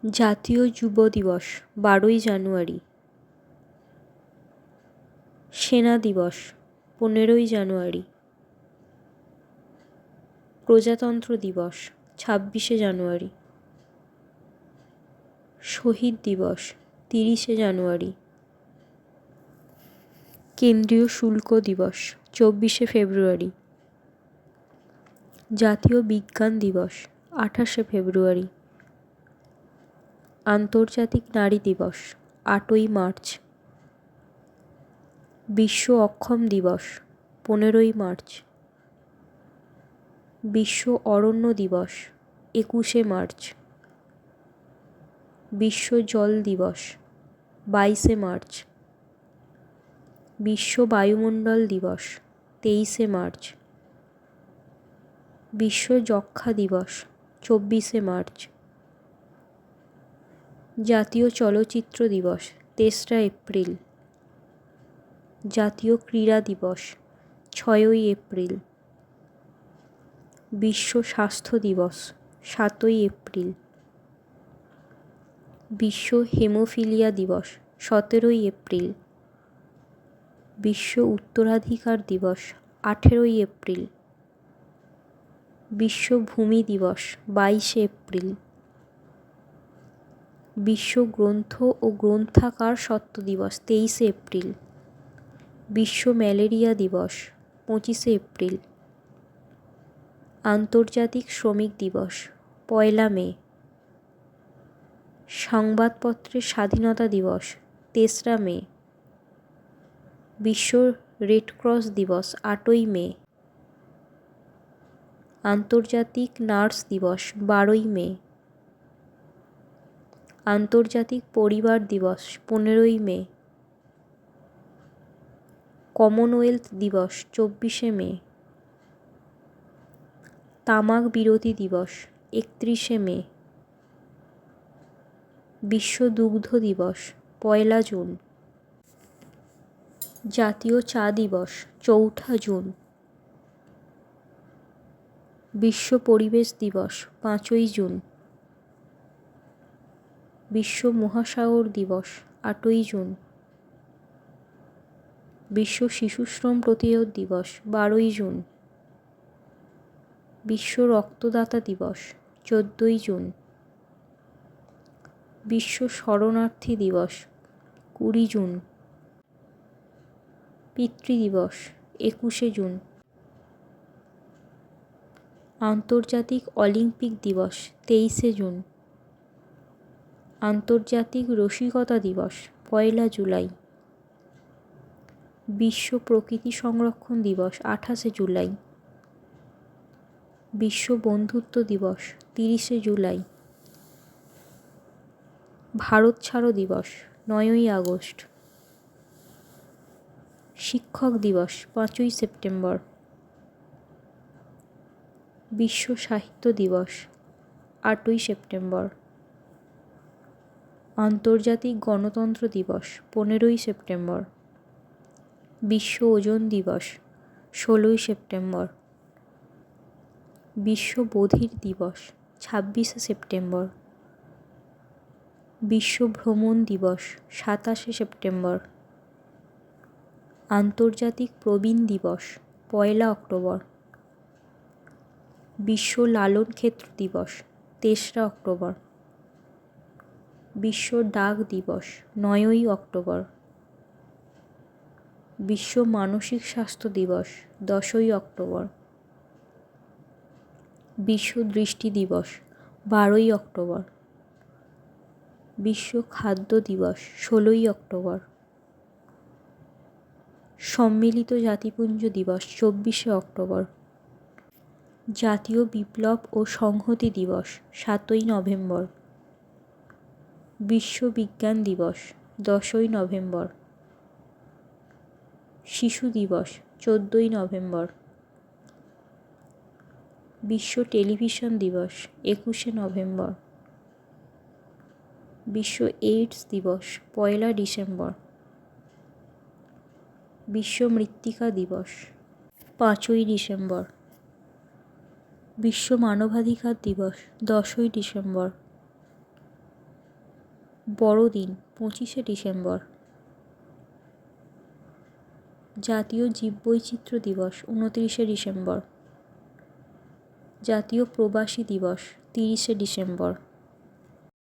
জাতীয় যুব দিবস 12ই জানুয়ারি। সেনা দিবস 15ই জানুয়ারি। প্রজাতন্ত্র দিবস 26শে জানুয়ারি। শহীদ দিবস 30শে জানুয়ারি। কেন্দ্রীয় শুল্ক দিবস 24শে ফেব্রুয়ারি। জাতীয় বিজ্ঞান দিবস 28শে ফেব্রুয়ারি। আন্তর্জাতিক নারী দিবস 8ই মার্চ। বিশ্ব অক্ষম দিবস 15ই মার্চ। বিশ্ব অরণ্য দিবস 21শে মার্চ। বিশ্ব জল দিবস 22শে মার্চ। বিশ্ব বায়ুমণ্ডল দিবস 23শে মার্চ। বিশ্ব যক্ষ্মা দিবস 24শে মার্চ। জাতীয় চলচ্চিত্র দিবস 3রা এপ্রিল। জাতীয় ক্রীড়া দিবস 6ই এপ্রিল। বিশ্ব স্বাস্থ্য দিবস 7ই এপ্রিল। বিশ্ব হেমোফিলিয়া দিবস 17ই এপ্রিল। বিশ্ব উত্তরাধিকার দিবস 18ই এপ্রিল। বিশ্ব ভূমি দিবস 22শে এপ্রিল। বিশ্ব গ্রন্থ ও গ্রন্থাগার স্বত্ব দিবস 23শে এপ্রিল। বিশ্ব ম্যালেরিয়া দিবস 25শে এপ্রিল। আন্তর্জাতিক শ্রমিক দিবস 1লা মে। সংবাদপত্রের স্বাধীনতা দিবস 3রা মে। বিশ্ব রেডক্রস দিবস 8ই মে। আন্তর্জাতিক নার্স দিবস 12ই মে। আন্তর্জাতিক পরিবার দিবস 15ই মে। কমনওয়েলথ দিবস 24শে মে। তামাক বিরোধী দিবস 31শে মে। বিশ্ব দুগ্ধ দিবস 1লা জুন। জাতীয় চা দিবস 4ঠা জুন। বিশ্ব পরিবেশ দিবস 5ই জুন। বিশ্ব মহাসাগর দিবস 8ই জুন। বিশ্ব শিশুশ্রম প্রতিরোধ দিবস 12ই জুন। বিশ্ব রক্তদাতা দিবস 14ই জুন। বিশ্ব শরণার্থী দিবস 20 জুন। পিতৃদিবস 21শে জুন। আন্তর্জাতিক অলিম্পিক দিবস 23শে জুন। আন্তর্জাতিক রসিকতা দিবস 1লা জুলাই। বিশ্ব প্রকৃতি সংরক্ষণ দিবস 28শে জুলাই। বিশ্ব বন্ধুত্ব দিবস 30শে জুলাই। ভারত ছাড়ো দিবস 9ই আগস্ট। শিক্ষক দিবস 5ই সেপ্টেম্বর। বিশ্ব সাহিত্য দিবস 8ই সেপ্টেম্বর। আন্তর্জাতিক গণতন্ত্র দিবস 15ই সেপ্টেম্বর। বিশ্ব ওজন দিবস 16ই সেপ্টেম্বর। বিশ্ব বধির দিবস 26শে সেপ্টেম্বর। বিশ্ব ভ্রমণ দিবস 27শে সেপ্টেম্বর। আন্তর্জাতিক প্রবীণ দিবস 1লা অক্টোবর। বিশ্ব লালন ক্ষেত্র দিবস 3রা অক্টোবর। বিশ্ব ডাক দিবস 9ই অক্টোবর। বিশ্ব মানসিক স্বাস্থ্য দিবস 10ই অক্টোবর। বিশ্ব দৃষ্টি দিবস 12ই অক্টোবর। বিশ্ব খাদ্য দিবস 16ই অক্টোবর। সম্মিলিত জাতিপুঞ্জ দিবস 24শে অক্টোবর। জাতীয় বিপ্লব ও সংহতি দিবস 7ই নভেম্বর। বিশ্ব বিজ্ঞান দিবস 10ই নভেম্বর। শিশু দিবস 14ই নভেম্বর। বিশ্ব টেলিভিশন দিবস 21শে নভেম্বর। বিশ্ব এইডস দিবস 1লা ডিসেম্বর। বিশ্ব মৃত্তিকা দিবস 5ই ডিসেম্বর। বিশ্ব মানবাধিকার দিবস 10ই ডিসেম্বর। বড়দিন 25শে ডিসেম্বর। জাতীয় জীববৈচিত্র্য দিবস 29শে ডিসেম্বর। জাতীয় প্রবাসী দিবস 30শে ডিসেম্বর।